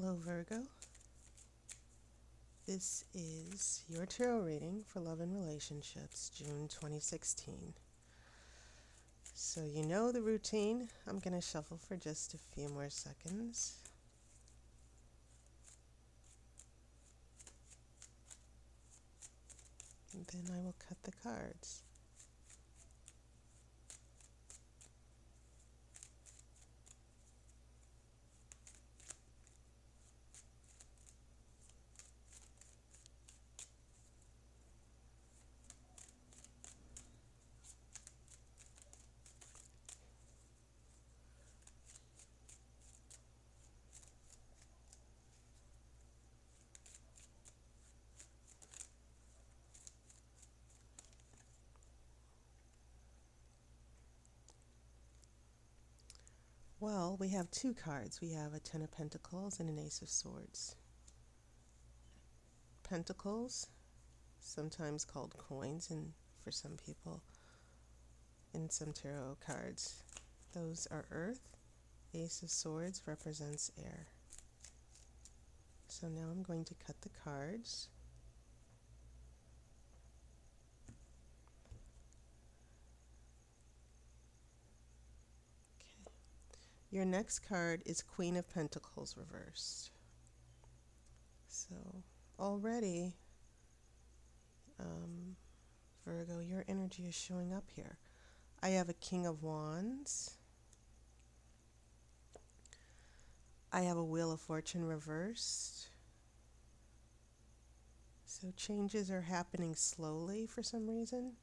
Hello Virgo, this is your tarot reading for love and relationships, June 2016. So you know the routine. I'm going to shuffle for just a few more seconds. And then I will cut the cards. Well, we have two cards. We have a Ten of Pentacles and an Ace of Swords. Pentacles, sometimes called coins, and for some people in some tarot cards, those are earth. Ace of Swords represents air. So now I'm going to cut the cards. Okay. Your next card is Queen of Pentacles reversed. So already, Virgo, your energy is showing up here. I have a King of Wands. I have a Wheel of Fortune reversed. So changes are happening slowly for some reason.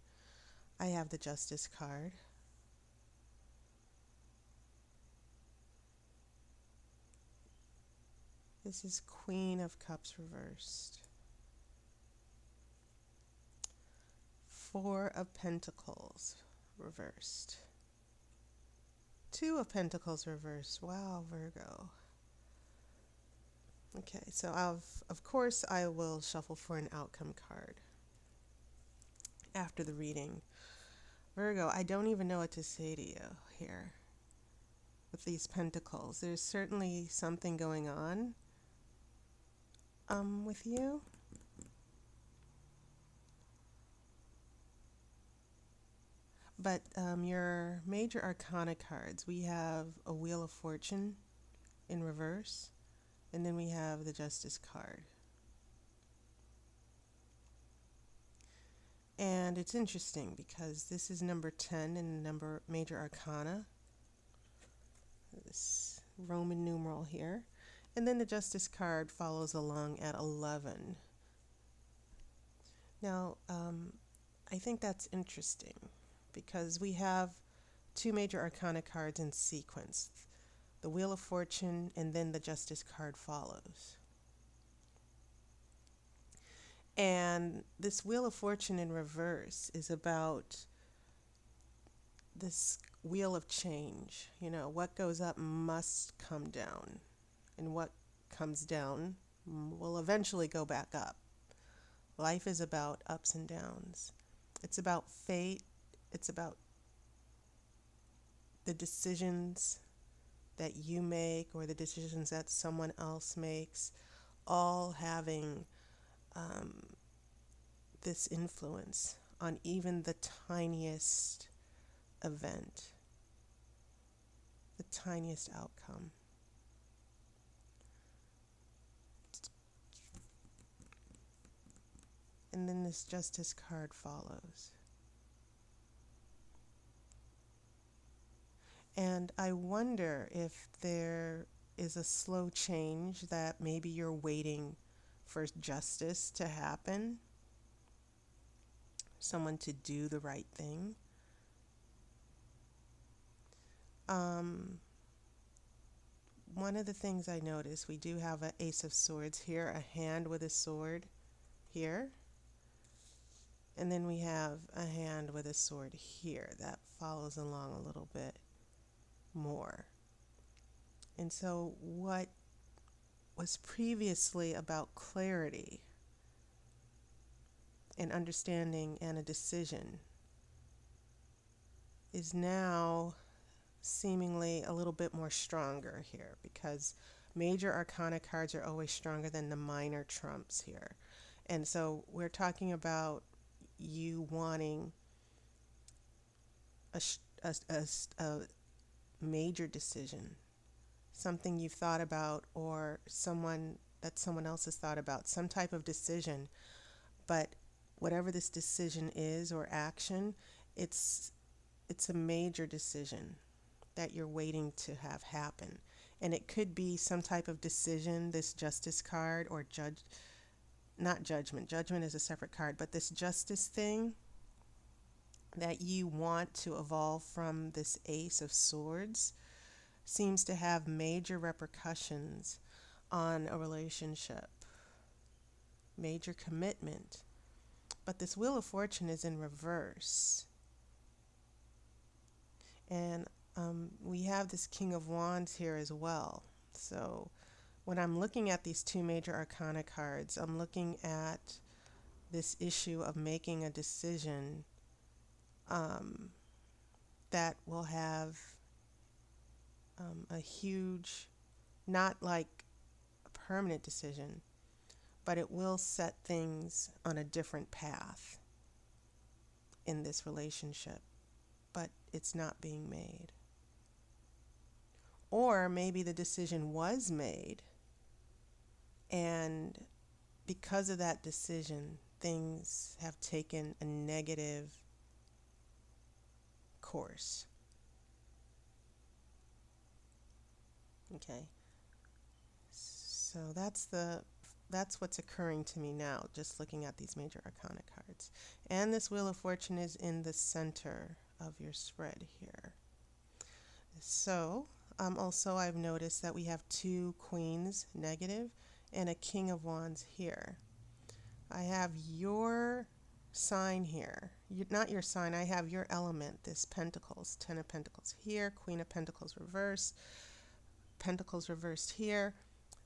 I have the Justice card. This is Queen of Cups reversed. Four of Pentacles reversed. Two of Pentacles reversed. Wow, Virgo. Okay, so of course I will shuffle for an outcome card after the reading. Virgo, I don't even know what to say to you here with these pentacles. There's certainly something going on with you. But your major arcana cards, we have a Wheel of Fortune in reverse, and then we have the Justice card. And it's interesting because this is number 10 in number major arcana, this Roman numeral here. And then the Justice card follows along at 11. Now, I think that's interesting because we have two major arcana cards in sequence. The Wheel of Fortune and then the Justice card follows. And this Wheel of Fortune in reverse is about this wheel of change. You know, what goes up must come down, and what comes down will eventually go back up. Life is about ups and downs. It's about fate. It's about the decisions that you make or the decisions that someone else makes, all having this influence on even the tiniest event, the tiniest outcome. And then this Justice card follows. And I wonder if there is a slow change that maybe you're waiting for justice to happen, someone to do the right thing. One of the things I noticed, we do have an Ace of Swords here, a hand with a sword here. And then we have a hand with a sword here that follows along a little bit more. And so what was previously about clarity and understanding and a decision is now seemingly a little bit more stronger here, because major arcana cards are always stronger than the minor trumps here. And so we're talking about you wanting a, a major decision, something you've thought about, or someone else has thought about, some type of decision. But whatever this decision is or action, it's it's a major decision that you're waiting to have happen. And it could be some type of decision, this justice card, or not judgment. Judgment is a separate card, but this justice thing that you want to evolve from this Ace of Swords seems to have major repercussions on a relationship, major commitment. But this Wheel of Fortune is in reverse. And we have this King of Wands here as well. So when I'm looking at these two major arcana cards, I'm looking at this issue of making a decision that will have a huge, not like a permanent decision, but it will set things on a different path in this relationship, but it's not being made. Or maybe the decision was made, and because of that decision, things have taken a negative course. Okay. So that's what's occurring to me now, just looking at these major arcana cards. And this Wheel of Fortune is in the center of your spread here. So also I've noticed that we have two Queens negative and a King of Wands here. I have your sign here. Not your sign, I have your element, this Pentacles, Ten of Pentacles here, Queen of Pentacles reversed, Pentacles reversed here.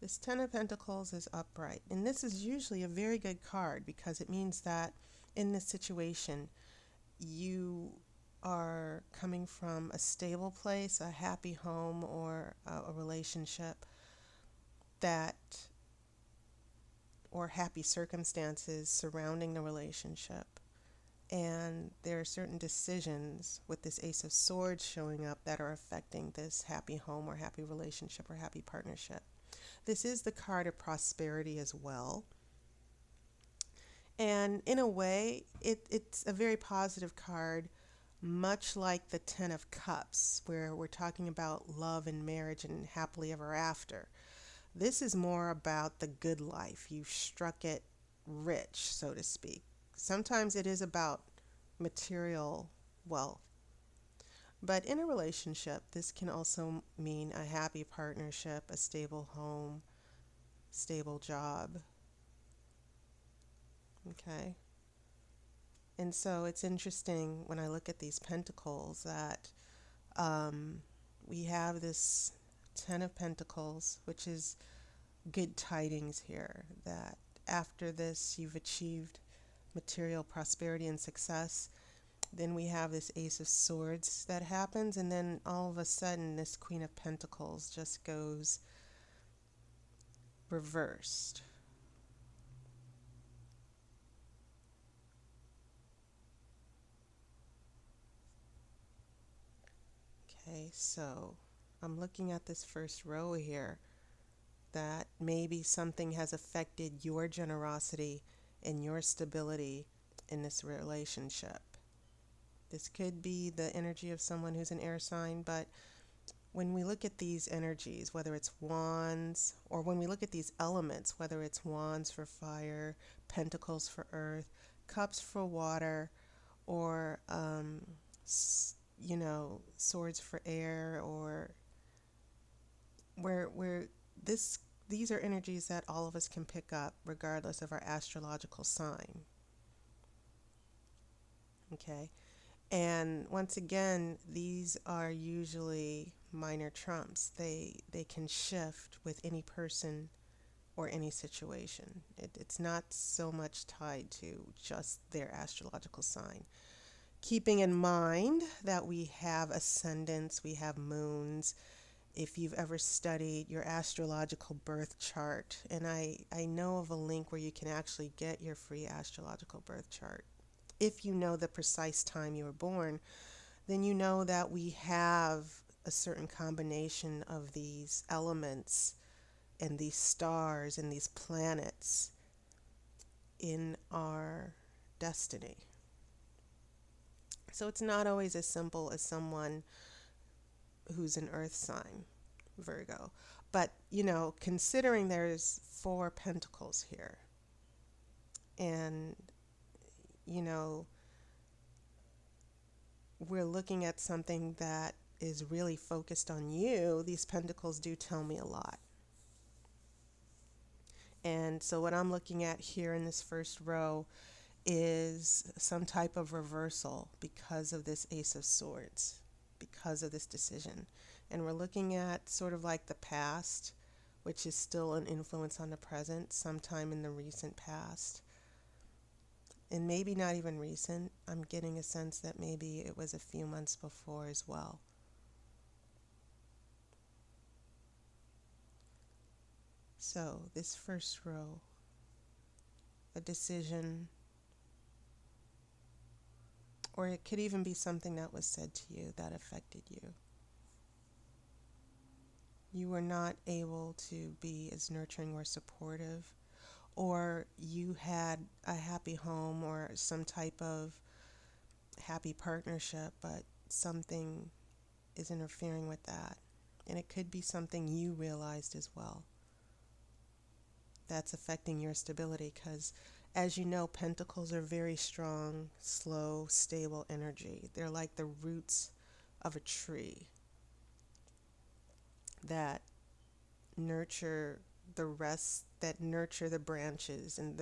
This Ten of Pentacles is upright. And this is usually a very good card because it means that in this situation, you are coming from a stable place, a happy home, or a relationship that, or happy circumstances surrounding the relationship. And there are certain decisions with this Ace of Swords showing up that are affecting this happy home or happy relationship or happy partnership. This is the card of prosperity as well. And in a way, it's a very positive card, much like the Ten of Cups, where we're talking about love and marriage and happily ever after. This is more about the good life. You've struck it rich, so to speak. Sometimes it is about material wealth. But in a relationship, this can also mean a happy partnership, a stable home, stable job. Okay? And so it's interesting when I look at these pentacles that we have this Ten of Pentacles, which is good tidings here, that after this you've achieved material prosperity and success. Then we have this Ace of Swords that happens, and then all of a sudden this Queen of Pentacles just goes reversed. Okay, so I'm looking at this first row here, that maybe something has affected your generosity and your stability in this relationship. This could be the energy of someone who's an air sign, but when we look at these energies, whether it's wands, or when we look at these elements, whether it's wands for fire, pentacles for earth, cups for water, or swords for air, or where these are energies that all of us can pick up regardless of our astrological sign. Okay? And once again, these are usually minor trumps. They can shift with any person or any situation. It's not so much tied to just their astrological sign. Keeping in mind that we have ascendants, we have moons, if you've ever studied your astrological birth chart. And I know of a link where you can actually get your free astrological birth chart. If you know the precise time you were born, then you know that we have a certain combination of these elements and these stars and these planets in our destiny. So it's not always as simple as someone who's an earth sign, Virgo. But, considering there's 4 pentacles here, and, you know, we're looking at something that is really focused on you, these pentacles do tell me a lot. And so what I'm looking at here in this first row is some type of reversal because of this Ace of Swords, because of this decision. And we're looking at sort of like the past, which is still an influence on the present, sometime in the recent past. And maybe not even recent. I'm getting a sense that maybe it was a few months before as well. So this first row, a decision, or it could even be something that was said to you that affected you. You were not able to be as nurturing or supportive, or you had a happy home or some type of happy partnership, but something is interfering with that. And it could be something you realized as well that's affecting your stability, because as you know, pentacles are very strong, slow, stable energy. They're like the roots of a tree that nurture the rest, that nurture the branches and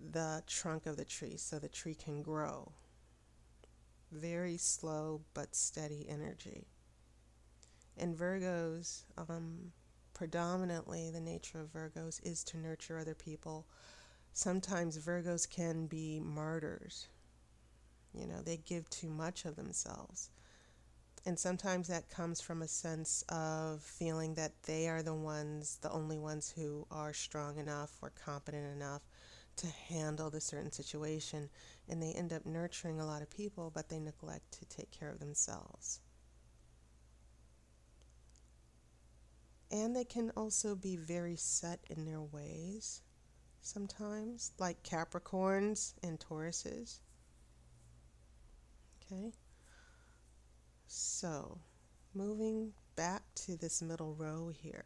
the trunk of the tree so the tree can grow. Very slow but steady energy. And Virgos, predominantly the nature of Virgos is to nurture other people. Sometimes Virgos can be martyrs. They give too much of themselves. And sometimes that comes from a sense of feeling that they are the only ones who are strong enough or competent enough to handle the certain situation. And they end up nurturing a lot of people, but they neglect to take care of themselves. And they can also be very set in their ways sometimes, like Capricorns and Tauruses. Okay? So, moving back to this middle row here.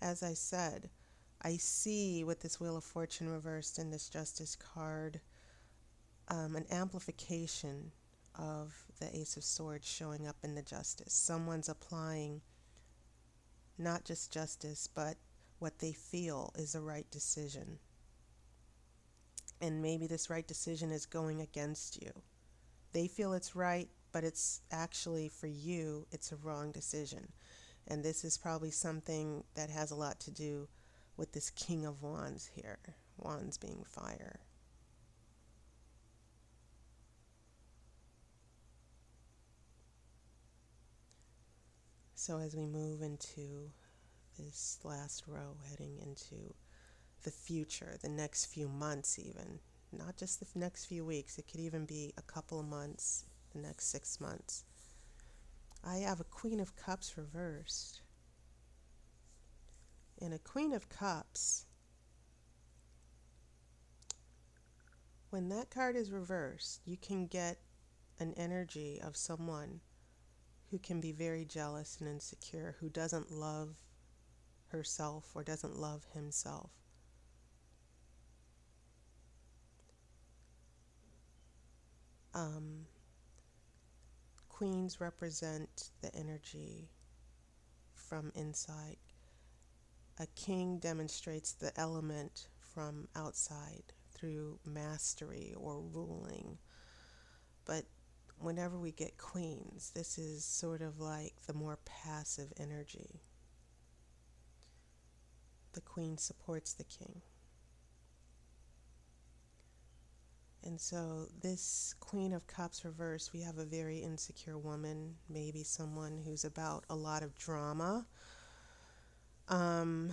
As I said, I see with this Wheel of Fortune reversed and this Justice card, an amplification of the Ace of Swords showing up in the Justice. Someone's applying not just justice, but what they feel is the right decision. And maybe this right decision is going against you. They feel it's right, but it's actually, for you, it's a wrong decision. And this is probably something that has a lot to do with this King of Wands here. Wands being fire. So as we move into this last row, heading into the future, the next few months even, not just the next few weeks, it could even be a couple of months, the next 6 months. I have a Queen of Cups reversed. And a Queen of Cups, when that card is reversed, you can get an energy of someone who can be very jealous and insecure, who doesn't love herself or doesn't love himself. Queens represent the energy from inside. A king demonstrates the element from outside through mastery or ruling. But whenever we get queens, this is sort of like the more passive energy. The queen supports the king. And so this Queen of Cups reverse, we have a very insecure woman, maybe someone who's about a lot of drama. Um,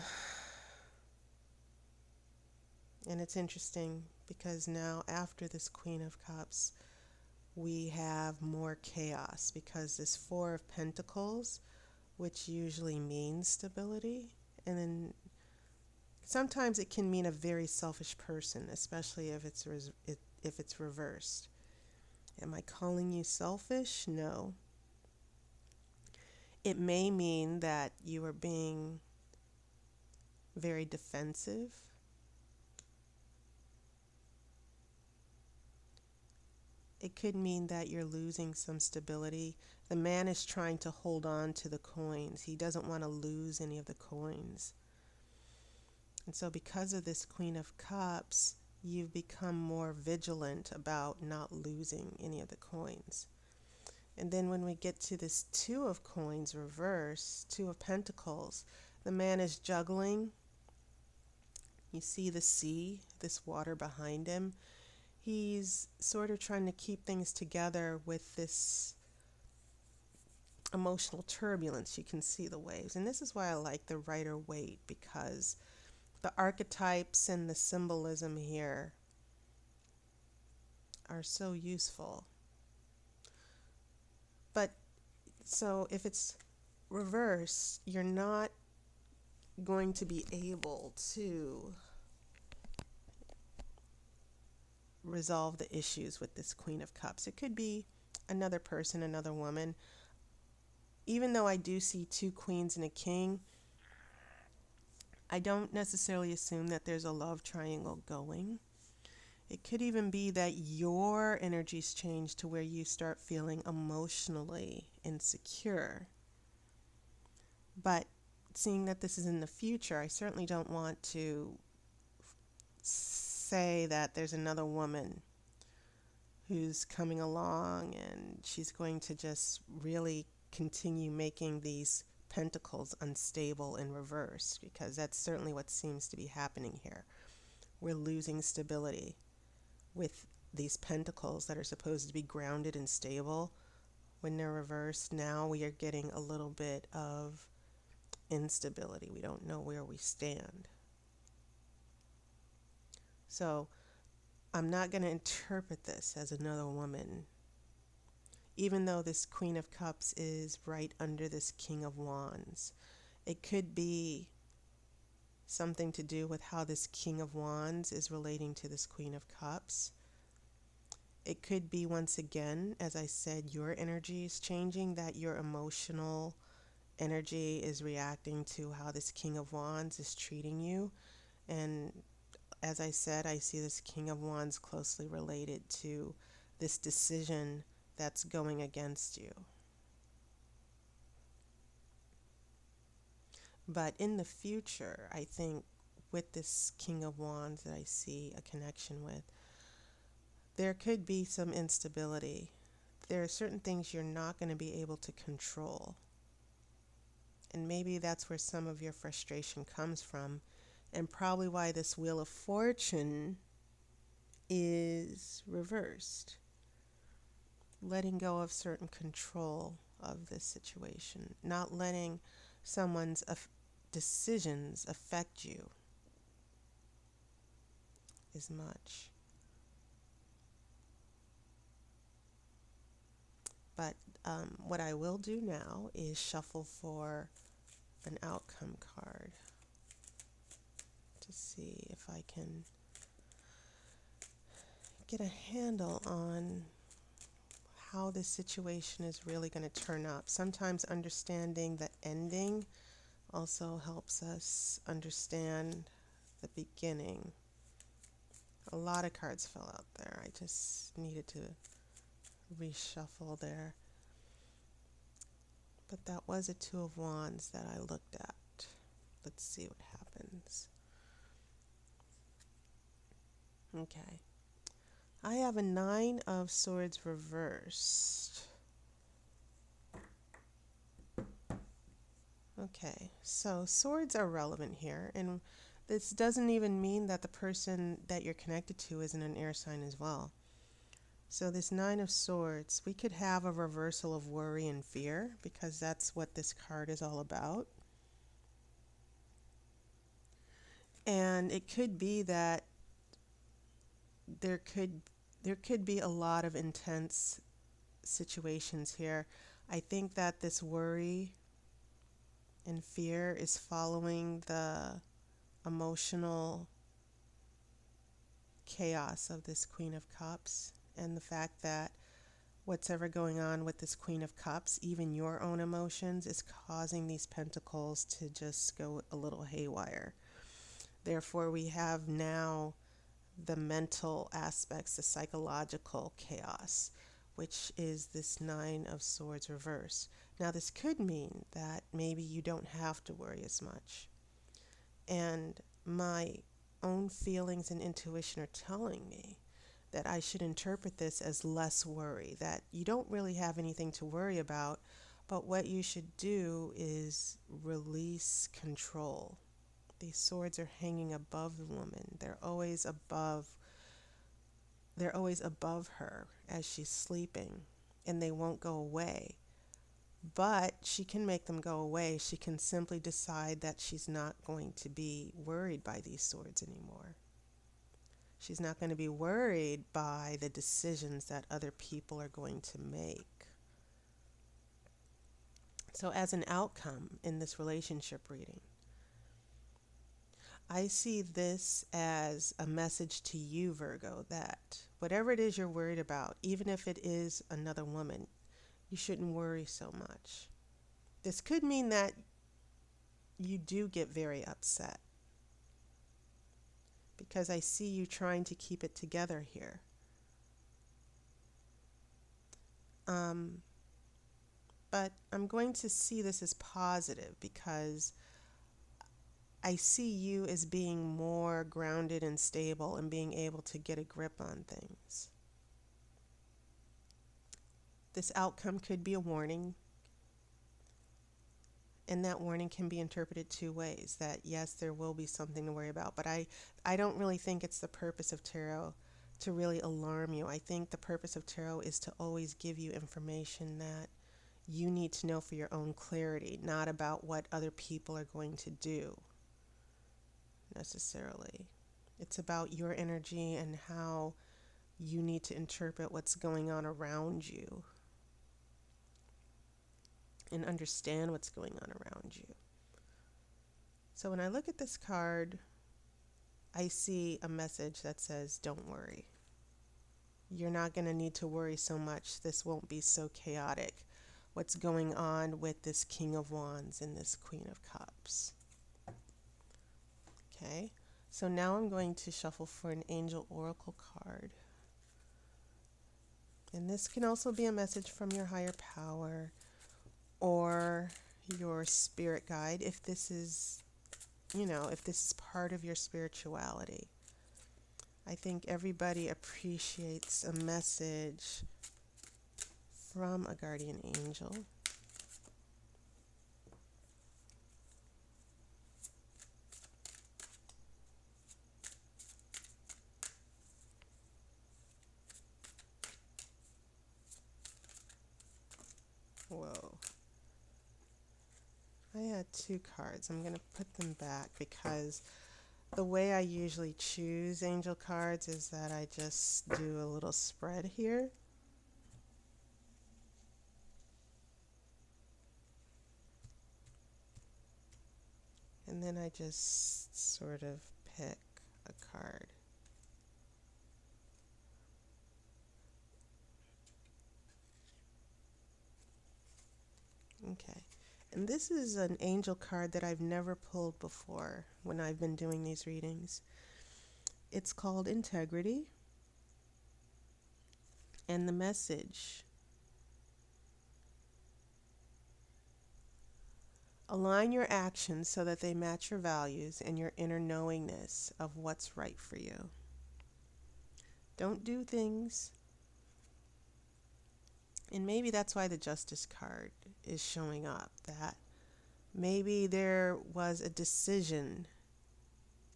and it's interesting because now after this Queen of Cups, we have more chaos because this Four of Pentacles, which usually means stability, and then sometimes it can mean a very selfish person, especially if if it's reversed. Am I calling you selfish? No. It may mean that you are being very defensive. It could mean that you're losing some stability. The man is trying to hold on to the coins. He doesn't want to lose any of the coins. And so because of this Queen of Cups, you've become more vigilant about not losing any of the coins. And then when we get to this Two of Coins reverse, Two of Pentacles, the man is juggling. You see the sea, this water behind him. He's sort of trying to keep things together with this emotional turbulence. You can see the waves. And this is why I like the Rider-Waite, because the archetypes and the symbolism here are so useful. But so if it's reverse, you're not going to be able to resolve the issues with this Queen of Cups. It could be another person, another woman. Even though I do see two queens and a king, I don't necessarily assume that there's a love triangle going. It could even be that your energies change to where you start feeling emotionally insecure. But seeing that this is in the future, I certainly don't want to say that there's another woman who's coming along and she's going to just really continue making these pentacles unstable in reverse, because that's certainly what seems to be happening here. We're losing stability with these pentacles that are supposed to be grounded and stable. When they're reversed, now we are getting a little bit of instability. We don't know where we stand. So I'm not going to interpret this as another woman, even though this Queen of Cups is right under this King of Wands. It could be something to do with how this King of Wands is relating to this Queen of Cups. It could be, once again, as I said, your energy is changing, that your emotional energy is reacting to how this King of Wands is treating you. And as I said, I see this King of Wands closely related to this decision that's going against you. But in the future, I think with this King of Wands that I see a connection with, there could be some instability. There are certain things you're not going to be able to control. And maybe that's where some of your frustration comes from, and probably why this Wheel of Fortune is reversed. Letting go of certain control of this situation, not letting someone's decisions affect you as much. But what I will do now is shuffle for an outcome card to see if I can get a handle on how this situation is really going to turn up. Sometimes understanding the ending also helps us understand the beginning. A lot of cards fell out there. I just needed to reshuffle there. But that was a Two of Wands that I looked at. Let's see what happens. Okay. I have a Nine of Swords reversed. Okay, so swords are relevant here, and This doesn't even mean that the person that you're connected to isn't an air sign as well. So this Nine of Swords, we could have a reversal of worry and fear because that's what this card is all about. And it could be that there could be a lot of intense situations here. I think that this worry and fear is following the emotional chaos of this Queen of Cups and the fact that what's ever going on with this Queen of Cups, even your own emotions, is causing these pentacles to just go a little haywire. Therefore, we have now the mental aspects, the psychological chaos, which is this Nine of Swords reverse. Now, this could mean that maybe you don't have to worry as much. And my own feelings and intuition are telling me that I should interpret this as less worry, that you don't really have anything to worry about, but what you should do is release control. These swords are hanging above the woman. They're always above her as she's sleeping, and they won't go away. But she can make them go away. She can simply decide that she's not going to be worried by these swords anymore. She's not going to be worried by the decisions that other people are going to make. So as an outcome in this relationship reading, I see this as a message to you, Virgo, that whatever it is you're worried about, even if it is another woman, you shouldn't worry so much. This could mean that you do get very upset because I see you trying to keep it together here. But I'm going to see this as positive because I see you as being more grounded and stable and being able to get a grip on things. This outcome could be a warning, and that warning can be interpreted two ways, that yes, there will be something to worry about, but I don't really think it's the purpose of tarot to really alarm you. I think the purpose of tarot is to always give you information that you need to know for your own clarity, not about what other people are going to do necessarily. It's about your energy and how you need to interpret what's going on around you and understand what's going on around you. So when I look at this card, I see a message that says, don't worry. You're not going to need to worry so much. This won't be so chaotic. What's going on with this King of Wands and this Queen of Cups. Okay, so now I'm going to shuffle for an Angel Oracle card. And this can also be a message from your higher power or your spirit guide if this is, if this is part of your spirituality. I think everybody appreciates a message from a guardian angel. Whoa. I had two cards. I'm going to put them back because the way I usually choose angel cards is that I just do a little spread here. And then I just sort of pick a card. Okay. And this is an angel card that I've never pulled before when I've been doing these readings. It's called Integrity. And the message: align your actions so that they match your values and your inner knowingness of what's right for you. Don't do things. And maybe that's why the Justice card is showing up, that maybe there was a decision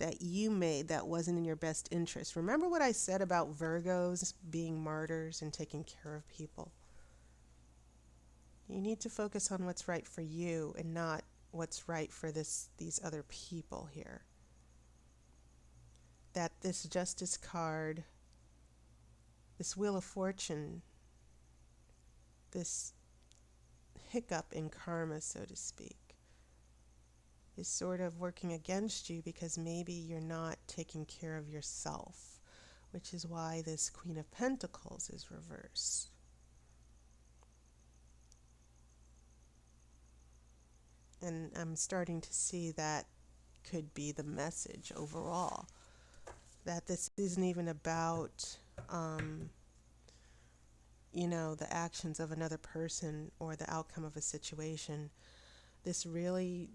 that you made that wasn't in your best interest. Remember what I said about Virgos being martyrs and taking care of people? You need to focus on what's right for you and not what's right for these other people here. That this Justice card, this Wheel of Fortune, this hiccup in karma, so to speak, is sort of working against you because maybe you're not taking care of yourself, which is why this Queen of Pentacles is reversed. And I'm starting to see that could be the message overall. That this isn't even about, the actions of another person or the outcome of a situation. This really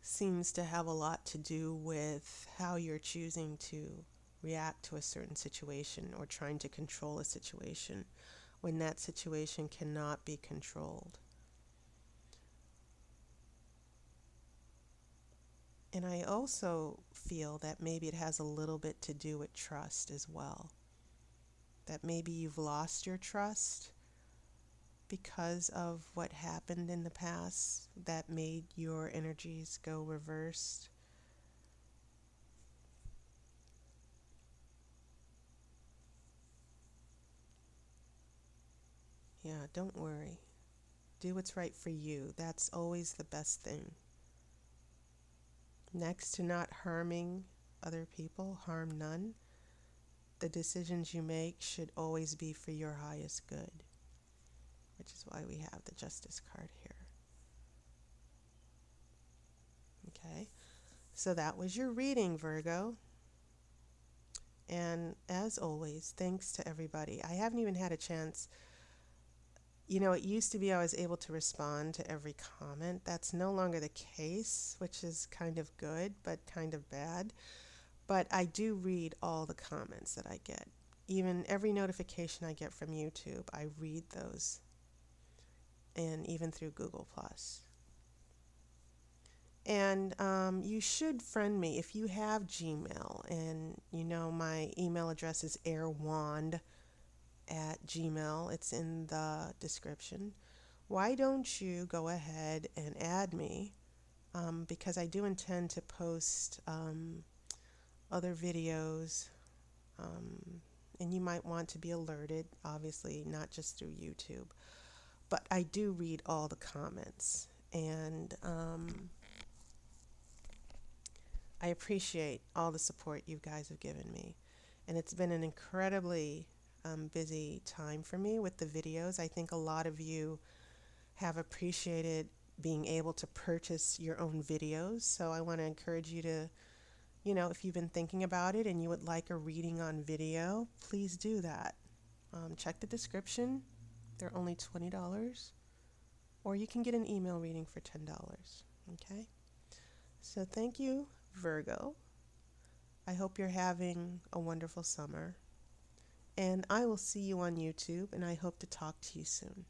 seems to have a lot to do with how you're choosing to react to a certain situation or trying to control a situation when that situation cannot be controlled. And I also feel that maybe it has a little bit to do with trust as well. That maybe you've lost your trust because of what happened in the past that made your energies go reversed. Yeah, don't worry. Do what's right for you. That's always the best thing. Next to not harming other people, harm none. The decisions you make should always be for your highest good, which is why we have the Justice card here. Okay, so that was your reading, Virgo. And as always, thanks to everybody. I haven't even had a chance. It used to be I was able to respond to every comment. That's no longer the case, which is kind of good, but kind of bad. But I do read all the comments that I get. Even every notification I get from YouTube, I read those. And even through Google+. And you should friend me if you have Gmail. And my email address is airewand@gmail. It's in the description. Why don't you go ahead and add me? Because I do intend to post other videos. And you might want to be alerted, obviously, not just through YouTube. But I do read all the comments. And I appreciate all the support you guys have given me. And it's been an incredibly busy time for me with the videos. I think a lot of you have appreciated being able to purchase your own videos. So I want to encourage you to, if you've been thinking about it and you would like a reading on video, please do that. Check the description. They're only $20. Or you can get an email reading for $10. Okay? So thank you, Virgo. I hope you're having a wonderful summer. And I will see you on YouTube, and I hope to talk to you soon.